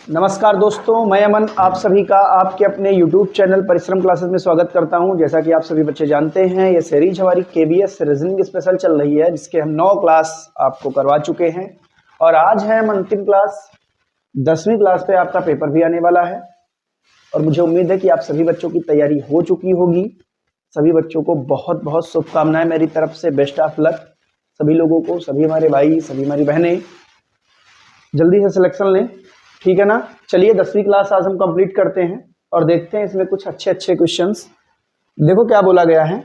नमस्कार दोस्तों, मैं अमन आप सभी का आपके अपने YouTube चैनल परिश्रम क्लासेस में स्वागत करता हूं। जैसा कि आप सभी बच्चे जानते हैं, ये सीरीज हमारी KBS रीजनिंग स्पेशल चल रही है, जिसके हम 9 क्लास आपको करवा चुके हैं और आज है हम अंतिम क्लास 10वीं क्लास पे आपका पेपर भी आने वाला है। और मुझे उम्मीद है कि आप सभी बच्चों की तैयारी हो चुकी होगी। सभी बच्चों को बहुत बहुत शुभकामनाएं मेरी तरफ से, बेस्ट ऑफ लक सभी लोगों को, सभी हमारे भाई, सभी हमारी बहनें जल्दी से सिलेक्शन लें, ठीक है ना। चलिए 10वीं क्लास आज हम कंप्लीट करते हैं और देखते हैं इसमें कुछ अच्छे अच्छे क्वेश्चंस। देखो क्या बोला गया है।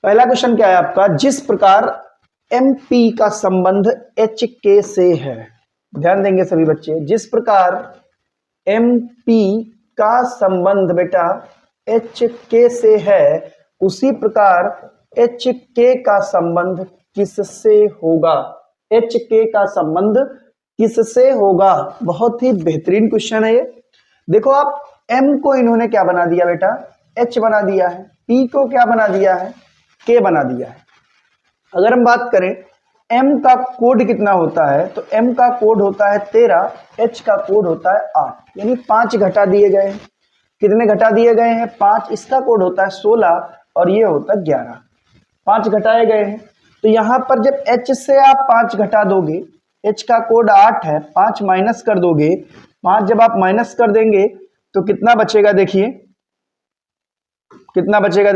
पहला क्वेश्चन क्या है आपका, जिस प्रकार MP का संबंध HK से है। ध्यान देंगे सभी बच्चे, जिस प्रकार MP का संबंध बेटा HK से है, उसी प्रकार HK का संबंध किससे होगा। HK का संबंध किससे होगा। बहुत ही बेहतरीन क्वेश्चन है ये। देखो आप, M को इन्होंने क्या बना दिया बेटा, H बना दिया है। P को क्या बना दिया है, K बना दिया है। अगर हम बात करें M का कोड कितना होता है, तो M का कोड होता है 13, H का कोड होता है 8, यानी 5 घटा दिए गए हैं। कितने घटा दिए गए हैं, 5। इसका कोड होता है 16 और ये होता है 11। 5 घटाए गए हैं, तो यहां पर जब H से आप 5 घटा दोगे, H का कोड 8 है, 5 माइनस कर दोगे, 5 जब आप माइनस कर देंगे तो कितना बचेगा, देखिए कितना बचेगा।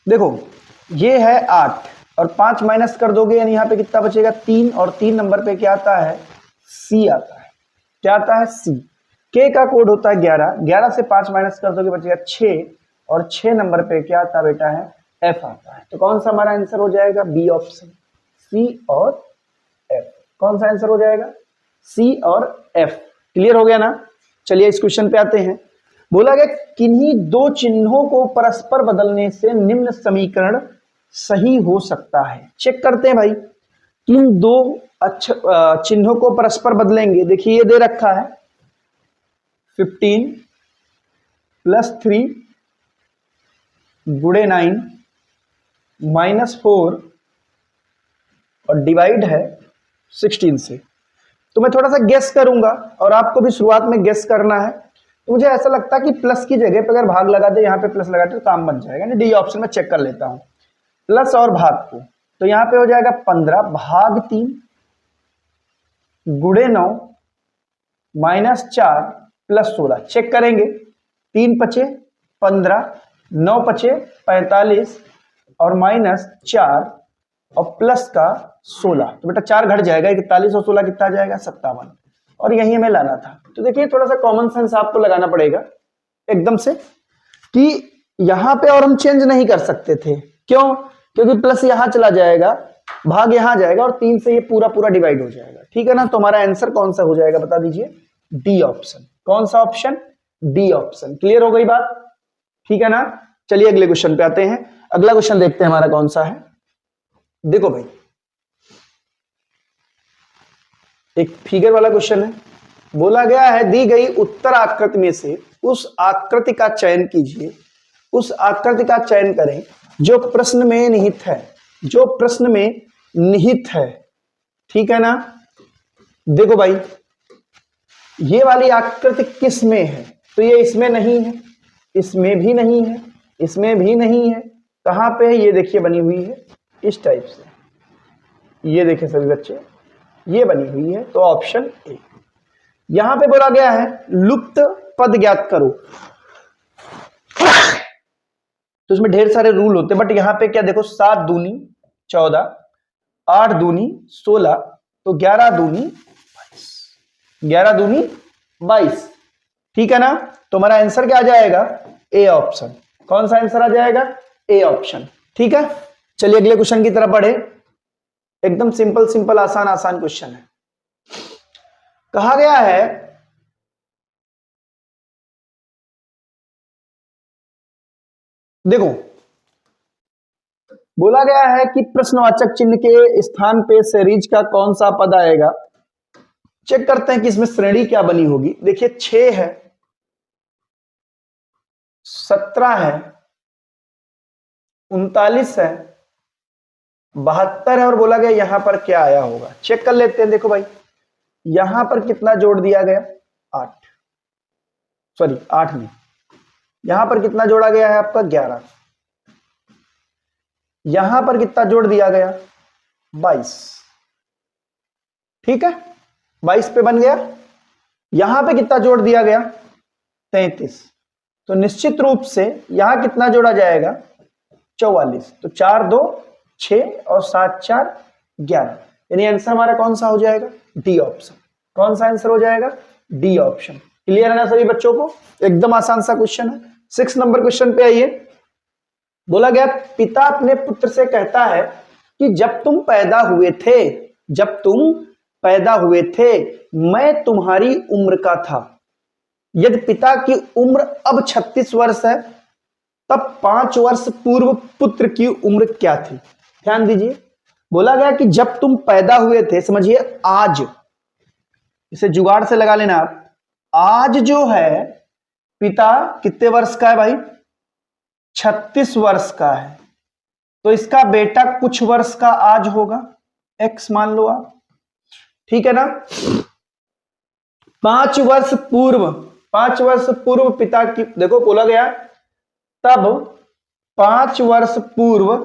देखो ये है 8 और 5 माइनस कर दोगे, यानी यहाँ पे कितना बचेगा, 3। और 3 नंबर पे क्या आता है, C आता है। क्या आता है, C। K का कोड होता है 11, 11 से 5 माइनस कर दोगे बचेगा 6 और 6 नंबर पे क्या आता है बेटा है, F आता है। तो कौन सा हमारा आंसर हो जाएगा, बी ऑप्शन, C और F। कौन सा आंसर हो जाएगा, C और F। क्लियर हो गया ना। चलिए इस क्वेश्चन पे आते हैं। बोला गया किन्हीं दो चिन्हों को परस्पर बदलने से निम्न समीकरण सही हो सकता है। चेक करते हैं भाई, किन दो चिन्हों को परस्पर बदलेंगे। देखिए ये दे रखा है 15 + 3 गुणे 9 -4 और डिवाइड है 16 से। तो मैं थोड़ा सा गेस करूंगा और आपको भी शुरुआत में गेस करना है। तो मुझे ऐसा लगता है कि प्लस की जगह पे अगर भाग लगा दे, यहाँ पे प्लस लगा दे तो काम बन जाएगा। डी ऑप्शन में चेक कर लेता हूं, प्लस और भाग को। तो यहाँ पे हो जाएगा 15 भाग 3 गुणे 9 -4 + 16। चेक करेंगे, 3 पचे 15, 9 पचे 45 और -4 और प्लस का 16। तो बेटा 4 घट जाएगा, 41 और 16 कितना जाएगा, 57। और यही हमें लाना था। तो देखिए थोड़ा सा कॉमन सेंस आपको लगाना पड़ेगा एकदम से, कि यहां पे और हम चेंज नहीं कर सकते थे। क्यों, क्योंकि प्लस यहां चला जाएगा, भाग यहां जाएगा और 3 से ये पूरा पूरा डिवाइड हो जाएगा। ठीक है ना। तो हमारा आंसर कौन सा हो जाएगा, बता दीजिए, डी ऑप्शन। कौन सा ऑप्शन, डी ऑप्शन। क्लियर हो गई बात, ठीक है ना। चलिए अगले क्वेश्चन पे आते हैं। अगला क्वेश्चन देखते हैं हमारा कौन सा है। देखो भाई, एक फिगर वाला क्वेश्चन है। बोला गया है दी गई उत्तर आकृति में से उस आकृति का चयन कीजिए, उस आकृति का चयन करें जो प्रश्न में निहित है, जो प्रश्न में निहित है। ठीक है ना। देखो भाई, ये वाली आकृति किस में है, तो ये इसमें नहीं है, इसमें भी नहीं है, इसमें भी नहीं है। कहां पे है, ये देखिए बनी हुई है इस टाइप से। ये देखिए सभी बच्चे, ये बनी हुई है। तो ऑप्शन ए। यहां पे बोला गया है लुप्त पद ज्ञात करो। तो इसमें ढेर सारे रूल होते हैं, बट यहां पे क्या देखो, 7 दूनी 14, 8 दूनी 16, तो 11 दूनी 22, 11 दूनी 22। ठीक है ना। तो हमारा आंसर क्या आ जाएगा, ए ऑप्शन। कौन सा आंसर आ जाएगा, ए ऑप्शन। ठीक है। चलिए अगले क्वेश्चन की तरफ बढ़े। एकदम सिंपल सिंपल आसान आसान क्वेश्चन है। कहा गया है देखो, बोला गया है कि प्रश्नवाचक चिन्ह के स्थान पे सीरीज का कौन सा पद आएगा। चेक करते हैं कि इसमें श्रेणी क्या बनी होगी। देखिए 6 है, 17 है, 39 है, 72 है और बोला गया यहां पर क्या आया होगा, चेक कर लेते हैं। देखो भाई यहां पर कितना जोड़ दिया गया, 8, सॉरी 8 नहीं, यहां पर कितना जोड़ा गया है आपका 11, यहां पर कितना जोड़ दिया गया 22, ठीक है 22 पे बन गया। यहां पे कितना जोड़ दिया गया 33, तो निश्चित रूप से यहां कितना जोड़ा जाएगा 44, तो 4 2 6 और 7 4 11, यानी आंसर हमारा कौन सा हो जाएगा, डी ऑप्शन। कौन सा आंसर हो जाएगा, डी ऑप्शन। क्लियर है ना सभी बच्चों को, एकदम आसान सा क्वेश्चन है। 6 नंबर क्वेश्चन पे आइए। बोला गया पिता अपने पुत्र से कहता है कि जब तुम पैदा हुए थे, जब तुम पैदा हुए थे मैं तुम्हारी उम्र का था। यदि पिता की उम्र अब 36 वर्ष है तब 5 वर्ष पूर्व पुत्र की उम्र क्या थी। ध्यान दीजिए, बोला गया कि जब तुम पैदा हुए थे, समझिए आज, इसे जुगाड़ से लगा लेना आप, आज जो है पिता कितने वर्ष का है भाई, 36 वर्ष का है, तो इसका बेटा कुछ वर्ष का आज होगा, x मान लो आप, ठीक है ना। 5 वर्ष पूर्व, 5 वर्ष पूर्व पिता की, देखो बोला गया तब 5 वर्ष पूर्व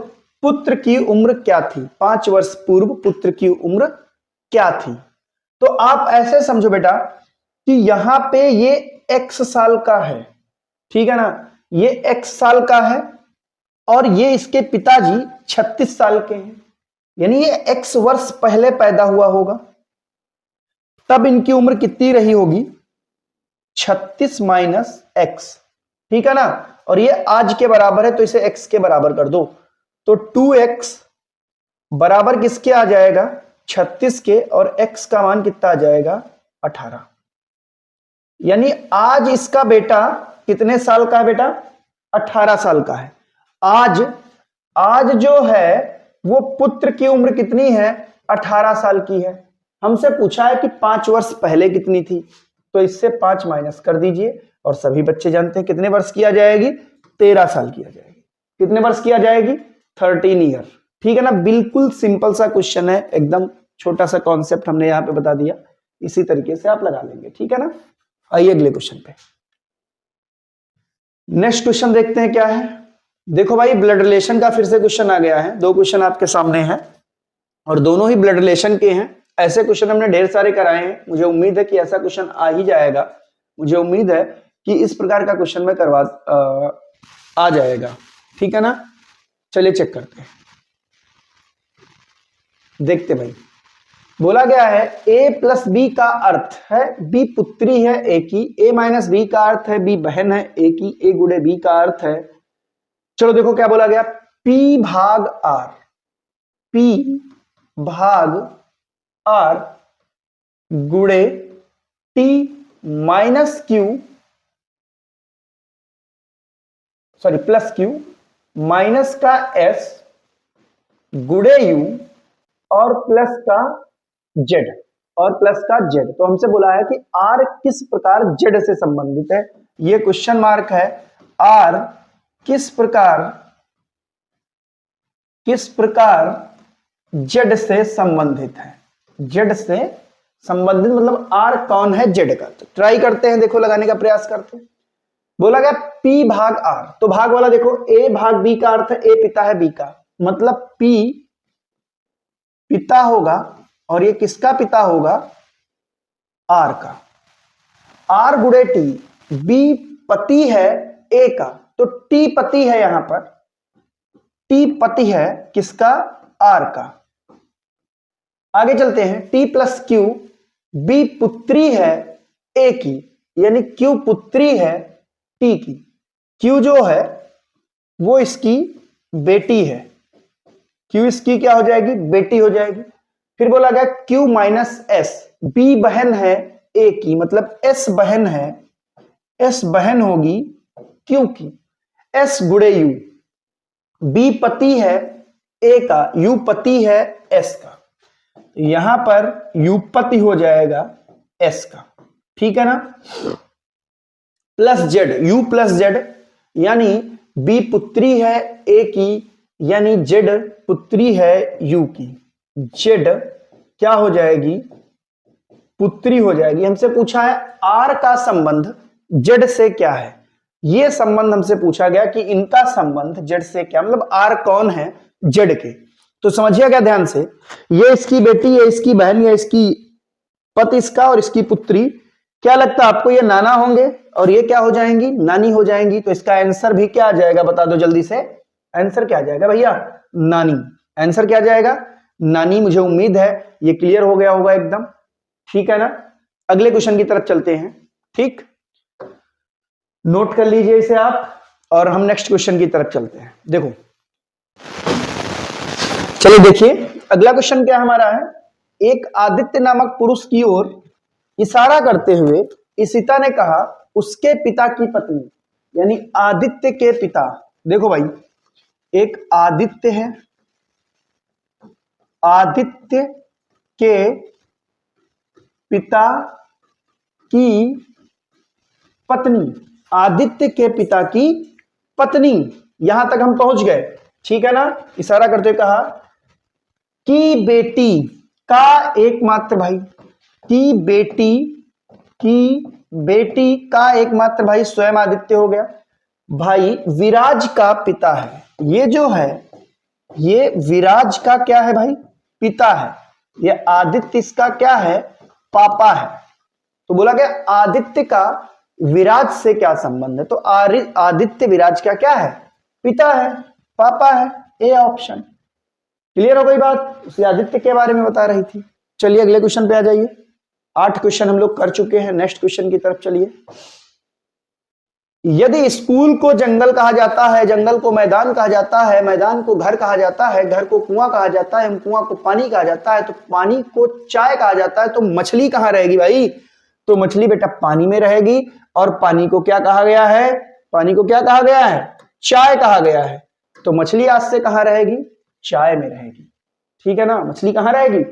पुत्र की उम्र क्या थी, 5 वर्ष पूर्व पुत्र की उम्र क्या थी। तो आप ऐसे समझो बेटा कि यहां पे ये x साल का है, ठीक है ना, ये x साल का है और ये इसके पिताजी 36 साल के हैं, यानी ये x वर्ष पहले पैदा हुआ होगा, तब इनकी उम्र कितनी रही होगी 36 माइनस x, ठीक है ना, और ये आज के बराबर है तो इसे x के बराबर कर दो, तो 2x बराबर किसके आ जाएगा 36 के, और x का मान कितना आ जाएगा 18, यानी आज इसका बेटा कितने साल का है बेटा, 18 साल का है। आज जो है वो पुत्र की उम्र कितनी है 18 साल की है। हमसे पूछा है कि 5 वर्ष पहले कितनी थी, तो इससे 5 माइनस कर दीजिए, और सभी बच्चे जानते हैं कितने वर्ष की आ जाएगी 13 साल की आ जाएगी। कितने वर्ष की आ जाएगी 13 ईयर, ठीक है ना। बिल्कुल सिंपल सा क्वेश्चन है, एकदम छोटा सा कॉन्सेप्ट हमने यहाँ पे बता दिया, इसी तरीके से आप लगा लेंगे, ठीक है ना। आइए अगले क्वेश्चन पे, नेक्स्ट क्वेश्चन देखते हैं क्या है। देखो भाई ब्लड रिलेशन का फिर से क्वेश्चन आ गया है, 2 क्वेश्चन आपके सामने हैं और दोनों ही ब्लड रिलेशन के हैं। ऐसे क्वेश्चन हमने ढेर सारे कराए हैं, मुझे उम्मीद है कि ऐसा क्वेश्चन आ ही जाएगा, मुझे उम्मीद है कि इस प्रकार का क्वेश्चन में आ जाएगा, ठीक है ना। चलिए चेक करते हैं, देखते भाई। बोला गया है a प्लस बी का अर्थ है b पुत्री है a की, a माइनस बी का अर्थ है b बहन है a की, a गुणे b का अर्थ है, चलो देखो क्या बोला गया, p भाग r, p भाग r गुणे t minus q, sorry plus q minus का s गुणे u और प्लस का z, और प्लस का z। तो हमसे बोला है कि r किस प्रकार z से संबंधित है, ये क्वेश्चन मार्क है, r किस प्रकार z से संबंधित है, z से संबंधित मतलब r कौन है z का। तो ट्राई करते हैं, देखो लगाने का प्रयास करते हैं। बोला गया p भाग r, तो भाग वाला देखो a भाग b का अर्थ है a पिता है b का, मतलब p पिता होगा और ये किसका पिता होगा r का, r गुणे t, b पति है a का, तो t पति है, यहां पर t पति है किसका r का। आगे चलते हैं, t प्लस q, b पुत्री है a की, यानी q पुत्री है t की, q जो है वो इसकी बेटी है, q इसकी क्या हो जाएगी बेटी हो जाएगी। फिर बोला गया q माइनस s, b बहन है a की, मतलब s बहन है, s बहन होगी q की, s गुणे u, b पति है a का, u पति है s का, यहां पर u पति हो जाएगा s का, ठीक है ना। Plus z, u plus z, यानी b पुत्री है a की, यानी जेड पुत्री है यू की, जेड क्या हो जाएगी, पुत्री हो जाएगी। हमसे पूछा है आर का संबंध जेड से क्या है, ये संबंध हमसे पूछा गया कि इनका संबंध जेड से क्या, मतलब आर कौन है जेड के। तो समझिए क्या ध्यान से, ये इसकी बेटी, ये इसकी बहन, ये इसकी पति इसका और इसकी पुत्री, क्या लगता है आपको ये नाना होंगे और ये क्या हो जाएंगी, नानी हो जाएंगी। तो इसका आंसर भी क्या आ जाएगा, बता दो जल्दी से, आंसर क्या आ जाएगा भैया, नानी। आंसर क्या आ जाएगा, नानी। मुझे उम्मीद है ये क्लियर हो गया होगा एकदम, ठीक है ना। अगले क्वेश्चन की तरफ चलते हैं, ठीक, नोट कर लीजिए इसे आप, और हम नेक्स्ट क्वेश्चन की तरफ चलते हैं। देखो चलिए देखिए अगला क्वेश्चन क्या हमारा है, एक आदित्य नामक पुरुष की ओर इशारा करते हुए इशिता ने कहा उसके पिता की पत्नी, यानी आदित्य के पिता। देखो भाई एक आदित्य है, आदित्य के पिता की पत्नी, आदित्य के पिता की पत्नी, यहां तक हम पहुंच गए, ठीक है ना। इशारा करते हुए कहा कि बेटी का एकमात्र भाई, की बेटी का एकमात्र भाई स्वयं आदित्य हो गया। भाई विराज का पिता है, ये जो है ये विराज का क्या है भाई, पिता है। ये आदित्य इसका क्या है, पापा है। तो बोला गया आदित्य का विराज से क्या संबंध है, तो आदित्य विराज का क्या है, पिता है, पापा है, ए ऑप्शन। क्लियर हो गई बात, उसे आदित्य के बारे में बता रही थी। चलिए अगले क्वेश्चन पे आ जाइए, 8 क्वेश्चन हम लोग कर चुके हैं, नेक्स्ट क्वेश्चन की तरफ चलिए। यदि स्कूल को जंगल कहा जाता है, जंगल को मैदान कहा जाता है, मैदान को घर कहा जाता है, घर को कुआं कहा जाता है, कुआं को पानी कहा जाता है, तो पानी को चाय कहा जाता है, तो मछली कहां रहेगी भाई, तो मछली बेटा पानी में रहेगी। और पानी को क्या कहा गया है, पानी को क्या कहा गया है, चाय कहा गया है। तो मछली आज से कहां रहेगी, चाय में रहेगी, ठीक है ना। मछली कहां रहेगी,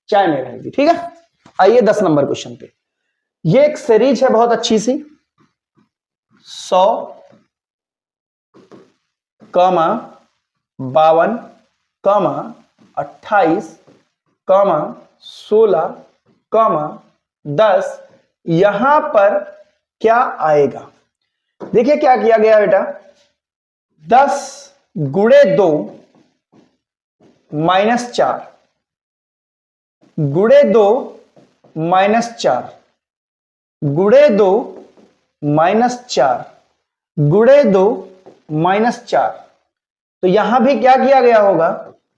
चाय में रहेगी, ठीक है। आइए 10 नंबर क्वेश्चन पे, ये एक सीरीज है बहुत अच्छी सी, 100, 52, 28, 16, 10, यहां पर क्या आएगा। देखिए क्या किया गया बेटा, 10 गुणे 2 -4, गुणे 2 -4, गुणे 2 -4, गुणे 2 -4। तो यहां भी क्या किया गया होगा,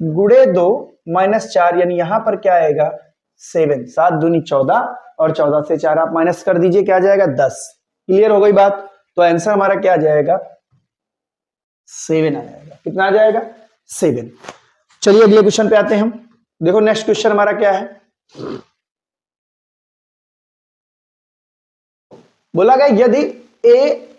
गुणे 2 -4, यानी यहां पर क्या आएगा 7, 7 दूनी 14, और 14 से 4 आप माइनस कर दीजिए, क्या आ जाएगा 10। क्लियर हो गई बात, तो आंसर हमारा क्या आ जाएगा 7 आ जाएगा। कितना आ जाएगा 7। चलिए अगले क्वेश्चन पे आते हैं हम। देखो नेक्स्ट क्वेश्चन हमारा क्या है, बोला गया यदि ए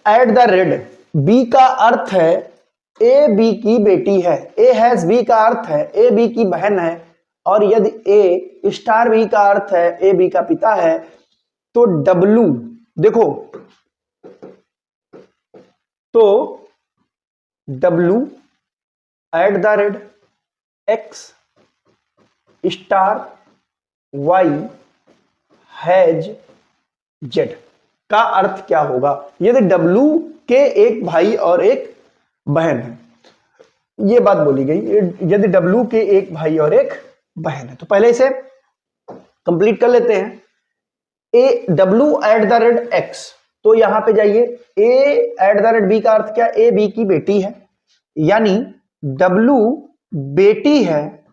एट द रेट बी का अर्थ है ए बी की बेटी है, ए हैज बी का अर्थ है ए बी की बहन है, और यदि ए स्टार बी का अर्थ है ए बी का पिता है, तो डब्लू, देखो तो W at the rate X star Y has Z का अर्थ क्या होगा। यदि डब्लू के एक भाई और एक बहन है, ये बात बोली गई, यदि डब्लू के एक भाई और एक बहन है, तो पहले इसे कंप्लीट कर लेते हैं। A W at the rate x, तो यहां पे जाइए, ए एट द रेट बी का अर्थ क्या, ए बी की बेटी है, यानी डब्लू बेटी है,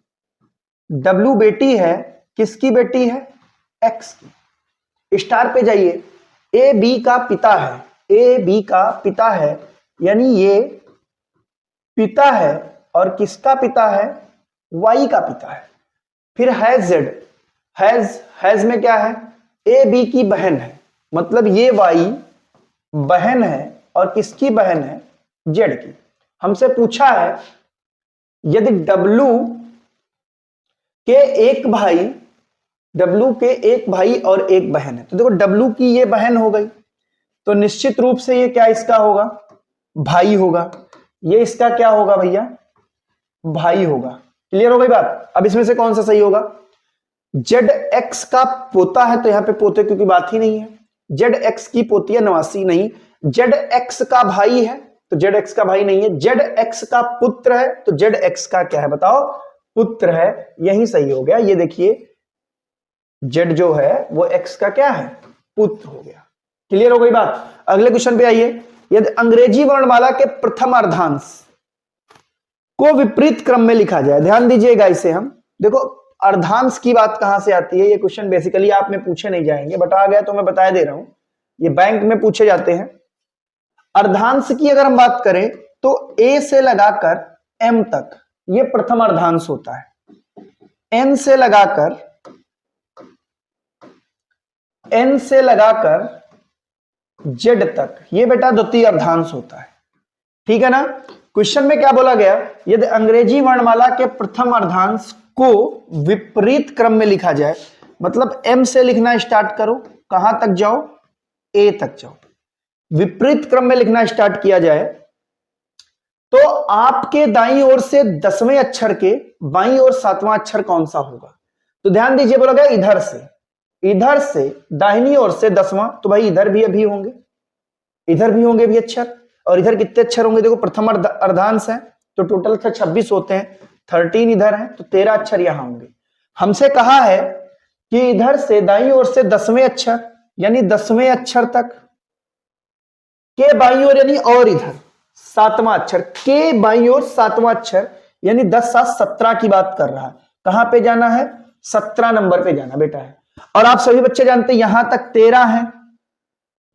डब्लू बेटी है, किसकी बेटी है, एक्स की। स्टार पे जाइए, ए बी का पिता है, ए बी का पिता है, यानी ये पिता है, और किसका पिता है, वाई का पिता है। फिर हैज जेड, हैज में क्या है, ए बी की बहन है, मतलब ये वाई बहन है, और किसकी बहन है, जेड की। हमसे पूछा है यदि डब्लू के एक भाई, डब्लू के एक भाई और एक बहन है, तो देखो डब्लू की ये बहन हो गई, तो निश्चित रूप से ये क्या इसका होगा, भाई होगा। ये इसका क्या होगा भैया, भाई होगा। क्लियर हो गई बात। अब इसमें से कौन सा सही होगा? जेड एक्स का पोता है तो यहां पे पोते क्योंकि बात ही नहीं है। जेड एक्स की पोती है नवासी नहीं। जेड एक्स का भाई है तो जेड एक्स का भाई नहीं है। जेड एक्स का पुत्र है तो जेड एक्स का क्या है बताओ? पुत्र है। यही सही हो गया। ये देखिए जेड जो है वो एक्स का क्या है? पुत्र हो गया। क्लियर हो गई बात। अगले क्वेश्चन पे आइए। यदि अंग्रेजी वर्णमाला के प्रथम अर्धांश को विपरीत क्रम में लिखा जाए, ध्यान दीजिएगा इसे हम देखो अर्धांश की बात कहां से आती है। ये क्वेश्चन बेसिकली आप में पूछे नहीं जाएंगे, बट आ गया तो मैं बता दे रहा हूं। ये बैंक में पूछे जाते हैं। अर्धांश की अगर हम बात करें तो ए से लगाकर एम तक ये प्रथम अर्धांश होता है। एन से लगाकर जेड तक ये बेटा द्वितीय अर्धांश होता है। ठीक है ना। क्वेश्चन में क्या बोला गया? यदि अंग्रेजी वर्णमाला के प्रथम अर्धांश को विपरीत क्रम में लिखा जाए, मतलब एम से लिखना स्टार्ट करो, कहां तक जाओ? ए तक जाओ। विपरीत क्रम में लिखना स्टार्ट किया जाए तो आपके दाईं ओर से 10वें अक्षर के बाईं ओर 7वां अक्षर कौन सा होगा? तो ध्यान दीजिए बोला गया इधर से दाहिनी ओर से 10वां, तो भाई इधर भी अभी होंगे, इधर भी होंगे भी अक्षर। और इधर कितने अक्षर होंगे? देखो प्रथम अर्धांश है तो टोटल अक्षर 26 होते हैं। 13 इधर है तो 13 अक्षर यहां होंगे। हमसे कहा है कि इधर से दाईं ओर से 10वें अक्षर यानी 10वें अक्षर तक के बाईं ओर यानी और इधर 7वां अक्षर के बाईं ओर 7वां अक्षर यानी 10 7 17 की बात कर रहा है। कहां पे जाना है? 17 नंबर पे जाना बेटा है। और आप सभी बच्चे जानते हैं यहां तक 13 है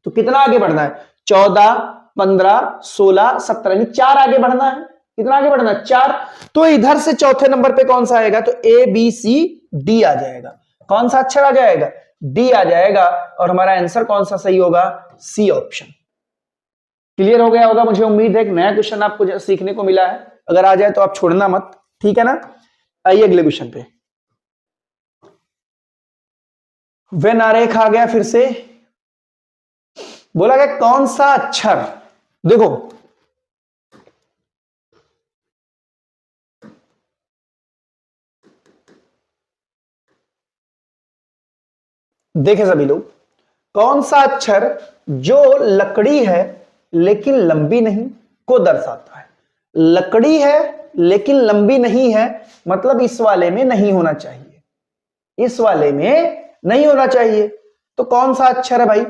तो कितना आगे बढ़ना है? 14 15 16 17 यानी 4 आगे बढ़ना है। कितना आगे बढ़ना है? 4। तो इधर से चौथे नंबर पे कौन सा आएगा? तो ए बी सी डी आ जाएगा। कौन सा अक्षर आ जाएगा? डी आ जाएगा। और हमारा आंसर कौन सा सही होगा? C option. क्लियर हो गया होगा मुझे उम्मीद है। एक नया क्वेश्चन आपको सीखने को मिला है। अगर आ जाए तो आप छोड़ना मत, ठीक है ना। आइए अगले क्वेश्चन पे। वेन आरेख आ गया फिर से। बोला गया कौन सा अक्षर, देखो देखे सभी लोग, कौन सा अक्षर जो लकड़ी है लेकिन लंबी नहीं को दर्शाता है। लकड़ी है लेकिन लंबी नहीं है, मतलब इस वाले में नहीं होना चाहिए, इस वाले में नहीं होना चाहिए। तो कौन सा अक्षर है भाई?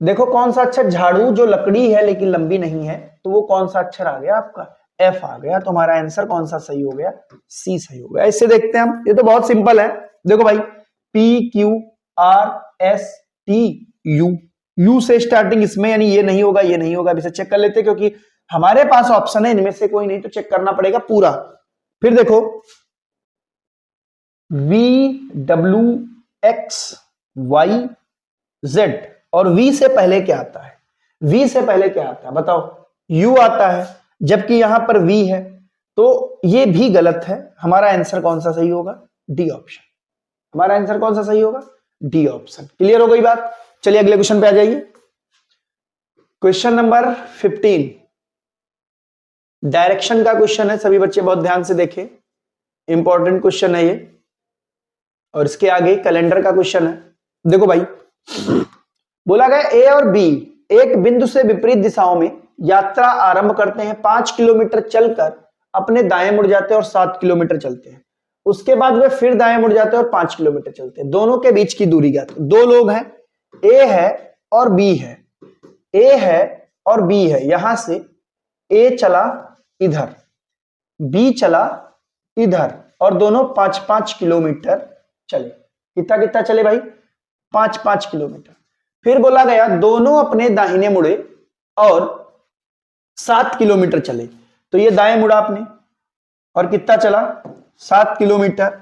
देखो कौन सा अक्षर, झाड़ू जो लकड़ी है लेकिन लंबी नहीं है, तो वो कौन सा अक्षर आ गया आपका? एफ आ गया। तो हमारा आंसर कौन सा सही हो गया? सी सही हो गया। इससे देखते हैं हम, ये तो बहुत सिंपल है। देखो भाई P Q R S T U, you से स्टार्टिंग इसमें यानी ये नहीं होगा, ये नहीं होगा। अभी से चेक कर लेते क्योंकि हमारे पास ऑप्शन है इनमें से कोई नहीं, तो चेक करना पड़ेगा पूरा। फिर देखो V W X Y Z, और V से पहले क्या आता है? V से पहले क्या आता है बताओ? U आता है, जबकि यहां पर V है, तो ये भी गलत है। हमारा आंसर कौन सा सही होगा? D option. हमारा आंसर कौन सा सही होगा? D option. क्लियर हो गई बात। चलिए अगले क्वेश्चन पे आ जाइए। क्वेश्चन नंबर 15 डायरेक्शन का क्वेश्चन है। सभी बच्चे बहुत ध्यान से देखें, इंपॉर्टेंट क्वेश्चन है ये। और इसके आगे कैलेंडर का क्वेश्चन है। देखो भाई बोला गया ए और बी एक बिंदु से विपरीत दिशाओं में यात्रा आरंभ करते हैं। 5 किलोमीटर चलकर अपने दाएं मुड़ जाते हैं और 7 किलोमीटर चलते हैं। उसके बाद वे फिर दाएं मुड़ जाते हैं और 5 किलोमीटर चलते हैं। दोनों के बीच की दूरी क्या? दो लोग हैं, ए है और बी है, ए है और बी है। यहां से ए चला इधर, बी चला इधर, और दोनों 5-5 किलोमीटर चले। कितना कितना चले भाई? 5-5 किलोमीटर। फिर बोला गया दोनों अपने दाहिने मुड़े और 7 किलोमीटर चले। तो ये दाएं मुड़ा आपने और कितना चला? 7 किलोमीटर।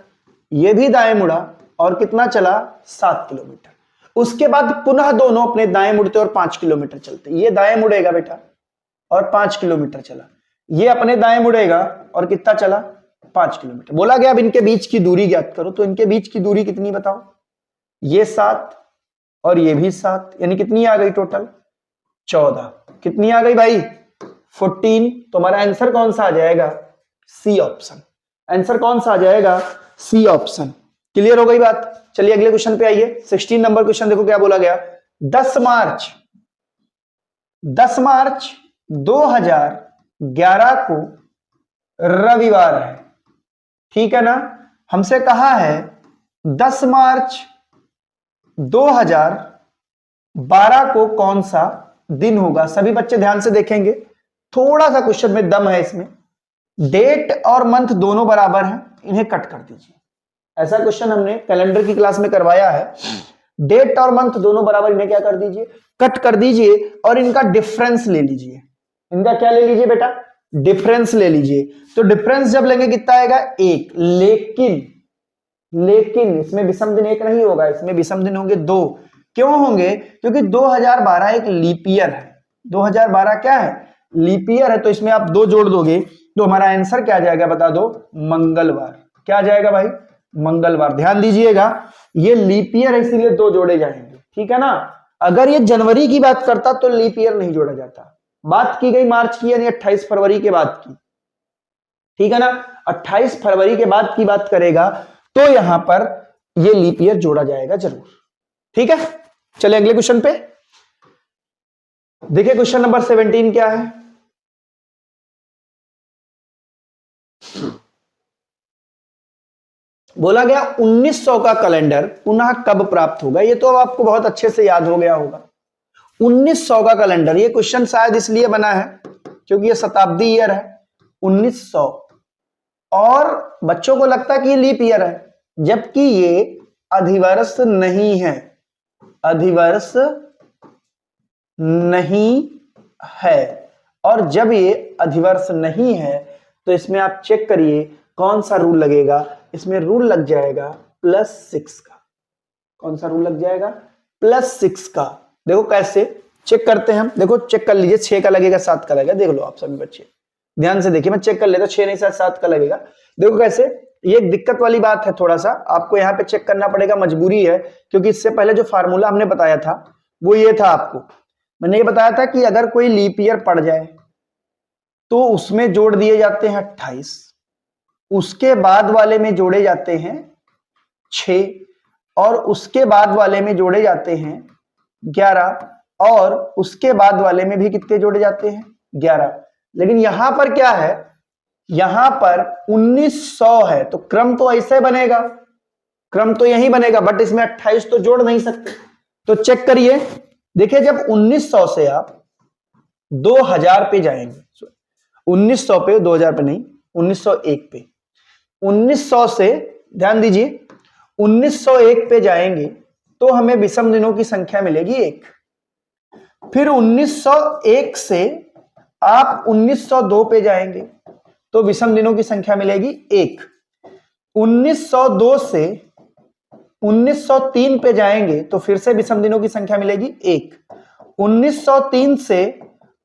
ये भी दाएं मुड़ा और कितना चला? 7 किलोमीटर। उसके बाद पुनः दोनों अपने दाएं मुड़ते और 5 किलोमीटर चलते। ये दाएं मुड़ेगा बेटा और 5 किलोमीटर चला। ये अपने दाएं मुड़ेगा और कितना चला? 5 किलोमीटर। बोला गया अब इनके बीच की दूरी ज्ञात करो। तो इनके बीच की दूरी कितनी बताओ? ये 7 और ये भी 7, यानी कितनी आ गई टोटल? 14। कितनी आ गई भाई? 14। तो हमारा आंसर कौन सा आ जाएगा? C option. आंसर कौन सा आ जाएगा? C option. क्लियर हो गई बात? चलिए अगले क्वेश्चन पे आइए। 16 नंबर क्वेश्चन देखो क्या बोला गया। 10 मार्च 2011 को रविवार है, ठीक है ना। हमसे कहा है 10 मार्च 2012 को कौन सा दिन होगा। सभी बच्चे ध्यान से देखेंगे, थोड़ा सा क्वेश्चन में दम है इसमें। डेट और मंथ दोनों बराबर हैं, इन्हें कट कर दीजिए। ऐसा क्वेश्चन हमने कैलेंडर की क्लास में करवाया है। डेट और मंथ दोनों बराबर, इन्हें क्या कर दीजिए? कट कर दीजिए और इनका डिफरेंस ले लीजिए। इनका क्या ले लीजिए बेटा? डिफरेंस ले लीजिए। तो डिफरेंस जब लेंगे कितना आएगा? 1। लेकिन इसमें विषम दिन 1 नहीं होगा, इसमें विषम दिन होंगे 2। क्यों होंगे? क्योंकि 2012 एक लीप ईयर है। 2012 क्या है? लीप ईयर है। तो इसमें आप 2 जोड़ दोगे तो हमारा आंसर क्या आ जाएगा? बता दो। मंगलवार। क्या आ जाएगा भाई? मंगलवार। ध्यान दीजिएगा, ये लीप ईयर है इसीलिए 2 जोड़े जाएंगे, ठीक है ना। अगर ये जनवरी की बात करता तो लीप ईयर नहीं जोड़ा जाता। बात की गई मार्च की, यानी 28 फरवरी के बाद की, ठीक है ना। 28 फरवरी के बाद की बात करेगा तो यहां पर ये लीप ईयर जोड़ा जाएगा जरूर, ठीक है। चलिए अगले क्वेश्चन पे देखिए। क्वेश्चन नंबर 17 क्या है? बोला गया 1900 का कैलेंडर पुनः कब प्राप्त होगा। ये तो अब आपको बहुत अच्छे से याद हो गया होगा। 1900 का कैलेंडर, ये क्वेश्चन शायद इसलिए बना है क्योंकि ये शताब्दी ईयर है 1900, और बच्चों को लगता है कि ये लीप ईयर है, जबकि ये अधिवर्ष नहीं है। अधिवर्ष नहीं है। और जब ये अधिवर्ष नहीं है तो इसमें आप चेक करिए कौन सा रूल लगेगा। इसमें रूल लग जाएगा +6 का। कौन सा रूल लग जाएगा? +6 का। देखो कैसे चेक करते हैं हम, देखो चेक कर लीजिए। 6 का लगेगा, 7 का लगेगा, देख लो आप सभी बच्चे ध्यान से देखिए। मैं चेक कर लेता हूं, 6 नहीं 7 का लगेगा। देखो कैसे, ये एक दिक्कत वाली बात है, थोड़ा सा आपको यहाँ पे चेक करना पड़ेगा, मजबूरी है। क्योंकि इससे पहले जो फार्मूला हमने बताया था वो ये था। आपको मैंने ये बताया था कि अगर कोई लीप ईयर पड़ जाए तो उसमें जोड़ दिए जाते हैं 28, उसके बाद वाले में जोड़े जाते हैं 6, और उसके बाद वाले में जोड़े जाते हैं 11, और उसके बाद वाले में भी कितने जोड़े जाते हैं? 11। लेकिन यहां पर क्या है? यहां पर 1900 है, तो क्रम तो ऐसे बनेगा, क्रम तो यही बनेगा, बट इसमें 28 तो जोड़ नहीं सकते। तो चेक करिए, देखिए जब 1900 से आप 2000 पे जाएंगे, 1900 पे, 2000 पे नहीं, 1901 पे, 1900 से ध्यान दीजिए 1901 पे जाएंगे तो हमें विषम दिनों की संख्या मिलेगी 1। फिर 1901 से आप 1902 पे जाएंगे तो विषम दिनों की संख्या मिलेगी 1। 1902 से 1903 पे जाएंगे तो फिर से विषम दिनों की संख्या मिलेगी 1। 1903 से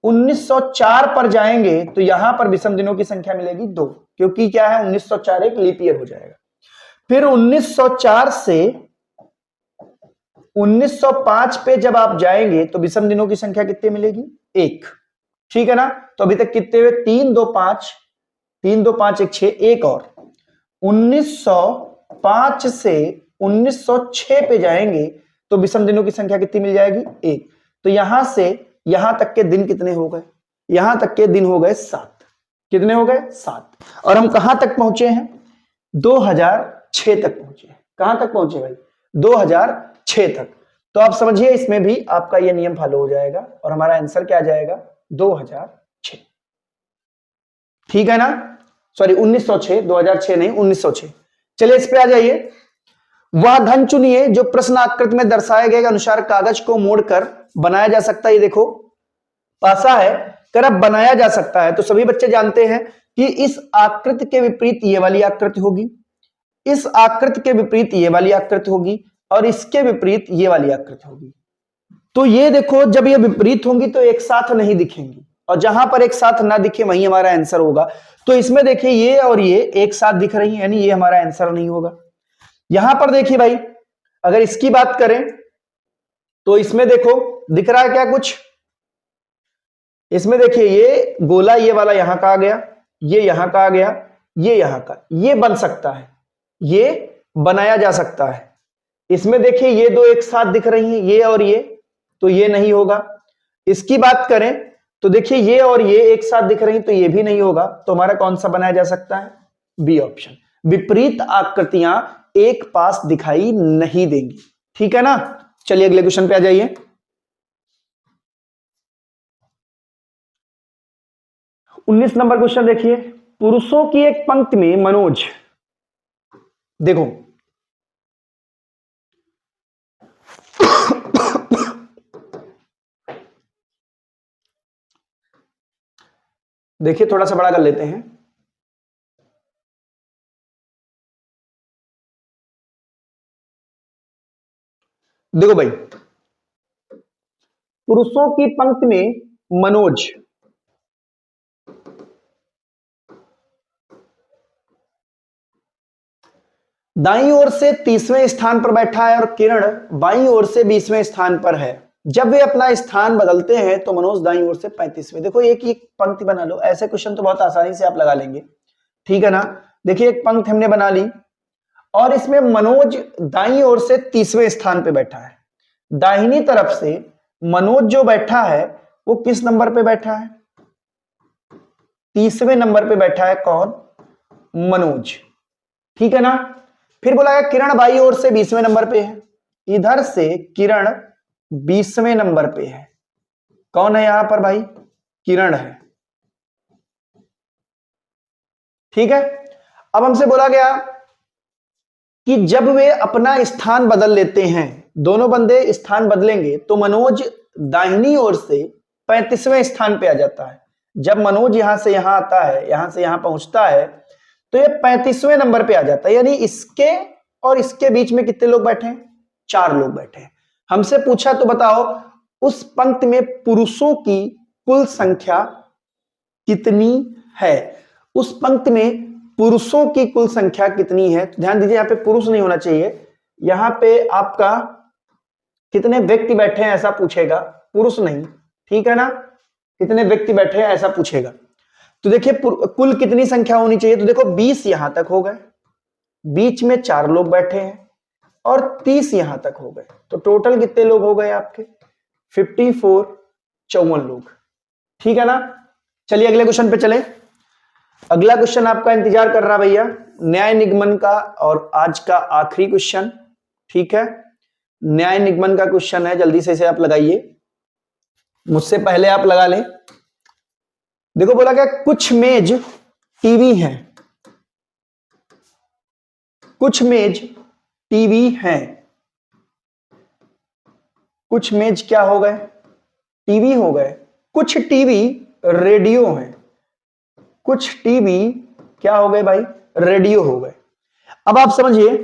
1904 पर जाएंगे तो यहां पर विषम दिनों की संख्या मिलेगी 2, क्योंकि क्या है 1904 एक लीप ईयर हो जाएगा। फिर 1904 से 1905 पे जब आप जाएंगे तो विषम दिनों की संख्या कितनी मिलेगी? 1, ठीक है ना। तो अभी तक कितने हुए? 3 2 5, 3 2 5 1 6, एक और 1905 से 1906 पे जाएंगे तो विषम दिनों की संख्या कितनी मिल जाएगी? 1। तो यहां से यहां तक के दिन कितने हो गए? यहां तक के दिन हो गए 7। कितने हो गए? 7। और हम कहां तक पहुंचे हैं? 2006 तक पहुंचे। कहां तक पहुंचे भाई? 2006 तक। तो आप समझिए इसमें भी आपका यह नियम फॉलो हो जाएगा और हमारा आंसर क्या आ जाएगा? 2006, ठीक है ना। सॉरी 1906, 2006 नहीं, 1906। चलिए इस पे आ जाइए। वह धन चुनिए जो प्रश्न आकृति में दर्शाए गए अनुसार कागज को मोड़कर बनाया जा सकता है। ये देखो पासा है, करब बनाया जा सकता है। तो सभी बच्चे जानते हैं कि इस आकृति के विपरीत ये वाली आकृति होगी, इस आकृति के विपरीत ये वाली आकृति होगी, और इसके विपरीत ये वाली आकृति होगी। तो ये देखो जब ये विपरीत होंगी तो एक साथ नहीं दिखेंगी, और जहां पर एक साथ ना दिखे वहीं हमारा आंसर होगा। तो इसमें देखिए ये और ये एक साथ दिख रही है, यानी ये हमारा आंसर नहीं होगा। यहां पर देखिए भाई, अगर इसकी बात करें तो इसमें देखो दिख रहा है क्या कुछ? इसमें देखिए ये गोला ये वाला यहां का आ गया, ये यहां का आ गया, ये यहां का, ये बन सकता है, ये बनाया जा सकता है। इसमें देखिए ये दो एक साथ दिख रही हैं, ये और ये, तो ये नहीं होगा। इसकी बात करें तो देखिए ये और ये एक साथ दिख रही हैं, तो ये भी नहीं होगा। तो हमारा कौन सा बनाया जा सकता है? B option. विपरीत आकृतियां एक पास दिखाई नहीं देंगी। ठीक है ना? चलिए अगले क्वेश्चन पे आ जाइए। 19 नंबर क्वेश्चन देखिए, पुरुषों की एक पंक्ति में मनोज, देखो देखिए थोड़ा सा बड़ा कर लेते हैं। देखो भाई, पुरुषों की पंक्ति में मनोज दाईं ओर से 30वें स्थान पर बैठा है और किरण बाईं ओर से 20वें स्थान पर है। जब वे अपना स्थान बदलते हैं तो मनोज दाईं ओर से 35वें। देखो एक ही पंक्ति बना लो, ऐसे क्वेश्चन तो बहुत आसानी से आप लगा लेंगे। ठीक है ना? देखिए एक पंक्ति हमने बना ली और इसमें मनोज दाईं ओर से 30वें स्थान पे बैठा है। दाहिनी तरफ से मनोज जो बैठा है वो किस नंबर पे बैठा है? 30वें नंबर पे बैठा है। कौन? मनोज। ठीक है ना? फिर बोला गया किरण बाईं ओर से 20वें नंबर पे है। इधर से किरण 20वें नंबर पे है। कौन है यहां पर भाई? किरण है। ठीक है। अब हमसे बोला गया कि जब वे अपना स्थान बदल लेते हैं, दोनों बंदे स्थान बदलेंगे तो मनोज दाहिनी ओर से 35वें स्थान पे आ जाता है। जब मनोज यहां से यहां आता है, यहां से यहां पहुंचता है, तो ये 35वें नंबर पे आ जाता है। यानी इसके और इसके बीच में कितने लोग बैठे हैं? 4 लोग बैठे हैं। हमसे पूछा तो बताओ उस पंक्ति में पुरुषों की कुल संख्या कितनी है? उस पंक्ति में पुरुषों की कुल संख्या कितनी है? तो ध्यान दीजिए यहां पे पुरुष नहीं होना चाहिए, यहां पे आपका कितने व्यक्ति बैठे हैं ऐसा पूछेगा, पुरुष नहीं। ठीक है ना? कितने व्यक्ति बैठे हैं ऐसा पूछेगा। तो देखिए कुल कितनी संख्या होनी चाहिए? तो देखो 20 यहां तक हो गए, बीच में 4 लोग बैठे हैं और 30 यहां तक हो गए। तो टोटल कितने लोग हो गए आपके? 54, 54 लोग। ठीक है ना? चलिए अगले क्वेश्चन पे चले। अगला क्वेश्चन आपका इंतजार कर रहा भैया, न्याय निगमन का और आज का आखिरी क्वेश्चन। ठीक है, न्याय निगमन का क्वेश्चन है, जल्दी से इसे आप लगाइए, मुझसे पहले आप लगा लें। देखो बोला गया कुछ मेज टीवी हैं, कुछ मेज टीवी हैं, कुछ मेज क्या हो गए? टीवी हो गए। कुछ टीवी रेडियो हैं, कुछ टीवी क्या हो गए भाई? रेडियो हो गए। अब आप समझिए,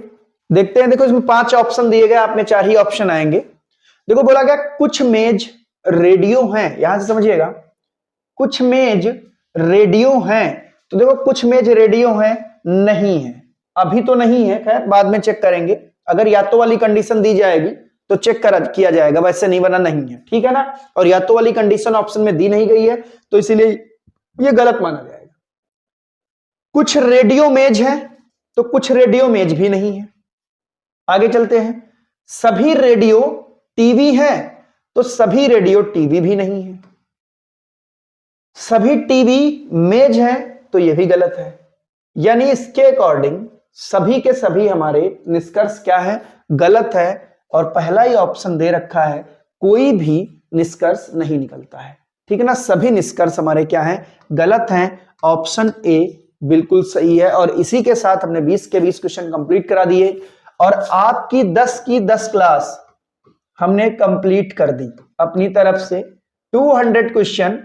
देखते हैं। देखो इसमें 5 ऑप्शन दिए गए, आप में 4 ही ऑप्शन आएंगे। देखो बोला गया कुछ मेज रेडियो हैं, यहां से समझिएगा, कुछ मेज रेडियो हैं। तो देखो कुछ मेज रेडियो हैं, नहीं है, अभी तो नहीं है, खैर बाद में चेक करेंगे। अगर या तो वाली कंडीशन दी जाएगी तो चेक किया जाएगा, वैसे नहीं बना नहीं है। ठीक है ना? और या तो वाली कंडीशन ऑप्शन में दी नहीं गई है तो इसीलिए ये गलत माना जाएगा। कुछ रेडियो मेज है तो कुछ रेडियो मेज भी नहीं है। आगे चलते हैं। सभी रेडियो टीवी है तो सभी रेडियो टीवी भी नहीं है। सभी टीवी मेज है तो यह भी गलत है। यानी इसके अकॉर्डिंग सभी के सभी हमारे निष्कर्ष क्या है? गलत है। और पहला ही ऑप्शन दे रखा है, कोई भी निष्कर्ष नहीं निकलता है। ठीक है ना? सभी निष्कर्ष हमारे क्या हैं? गलत हैं। ऑप्शन ए बिल्कुल सही है। और इसी के साथ हमने 20 के 20 क्वेश्चन कंप्लीट करा दिए और आपकी 10 की 10 क्लास हमने कंप्लीट कर दी अपनी तरफ से। 200 क्वेश्चन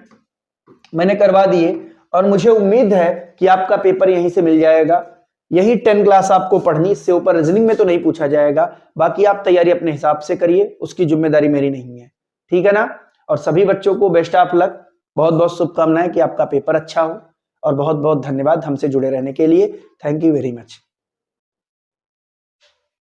मैंने करवा दिए और मुझे उम्मीद है कि आपका पेपर यहीं से मिल जाएगा। यही 10 क्लास आपको पढ़नी, इससे ऊपर रीजनिंग में तो नहीं पूछा जाएगा। बाकी आप तैयारी अपने हिसाब से करिए, उसकी जिम्मेदारी मेरी नहीं है। ठीक है ना? और सभी बच्चों को बेस्ट ऑफ लक, बहुत बहुत शुभकामनाएं कि आपका पेपर अच्छा हो। और बहुत बहुत धन्यवाद हमसे जुड़े रहने के लिए। Thank you very much.